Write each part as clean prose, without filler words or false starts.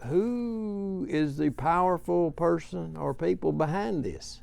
who is the powerful person or people behind this?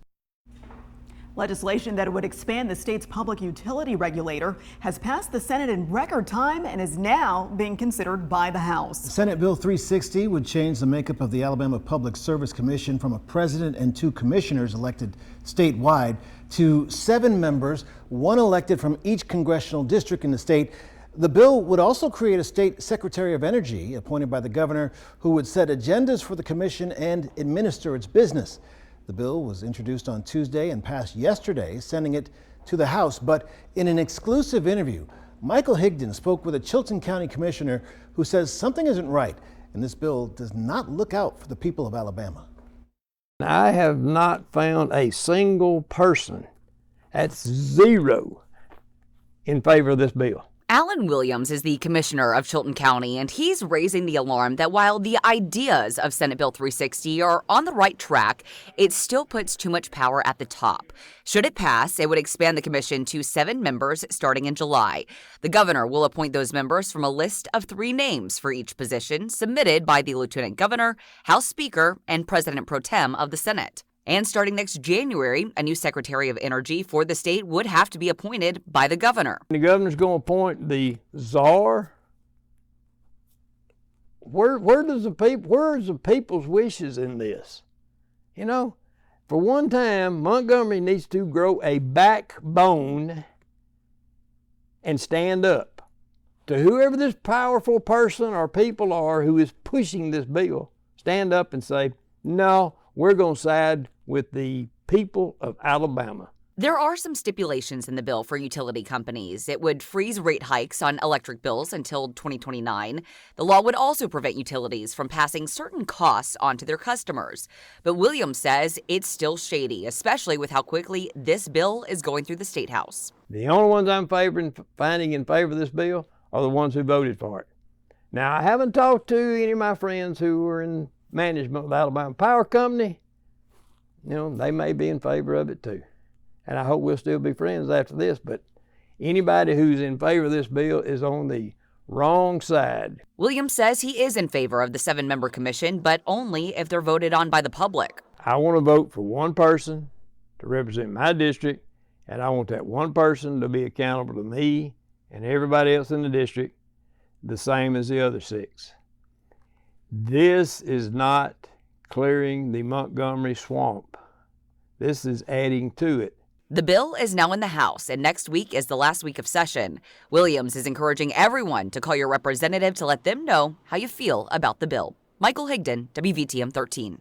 Legislation that would expand the state's public utility regulator has passed the Senate in record time and is now being considered by the House. Senate Bill 360 would change the makeup of the Alabama Public Service Commission from a president and 2 commissioners elected statewide to 7 members, 1 elected from each congressional district in the state. The bill would also create a state secretary of energy appointed by the governor who would set agendas for the commission and administer its business. The bill was introduced on Tuesday and passed yesterday, sending it to the House. But in an exclusive interview, Michael Higdon spoke with a Chilton County commissioner who says something isn't right, and this bill does not look out for the people of Alabama. I have not found a single person, that's 0, in favor of this bill. Alan Williams is the commissioner of Chilton County, and he's raising the alarm that while the ideas of Senate Bill 360 are on the right track, it still puts too much power at the top. Should it pass, it would expand the commission to 7 members starting in July. The governor will appoint those members from a list of 3 names for each position submitted by the lieutenant governor, House Speaker, and President pro tem of the Senate. And starting next January, a new Secretary of Energy for the state would have to be appointed by the governor. The governor's going to appoint the czar. Where's the people's wishes in this? You know, for one time, Montgomery needs to grow a backbone and stand up to whoever this powerful person or people are who is pushing this bill. Stand up and say, no, we're going to side with the people of Alabama. There are some stipulations in the bill for utility companies. It would freeze rate hikes on electric bills until 2029. The law would also prevent utilities from passing certain costs on to their customers. But Williams says it's still shady, especially with how quickly this bill is going through the State House. The only ones I'm finding in favor of this bill are the ones who voted for it. Now, I haven't talked to any of my friends who are in management with Alabama Power Company. You know, they may be in favor of it too. And I hope we'll still be friends after this, but anybody who's in favor of this bill is on the wrong side. Williams says he is in favor of the 7-member commission, but only if they're voted on by the public. I want to vote for one person to represent my district, and I want that one person to be accountable to me and everybody else in the district, the same as the other 6. This is not clearing the Montgomery swamp. This is adding to it. The bill is now in the House, and next week is the last week of session. Williams is encouraging everyone to call your representative to let them know how you feel about the bill. Michael Higdon, WVTM 13.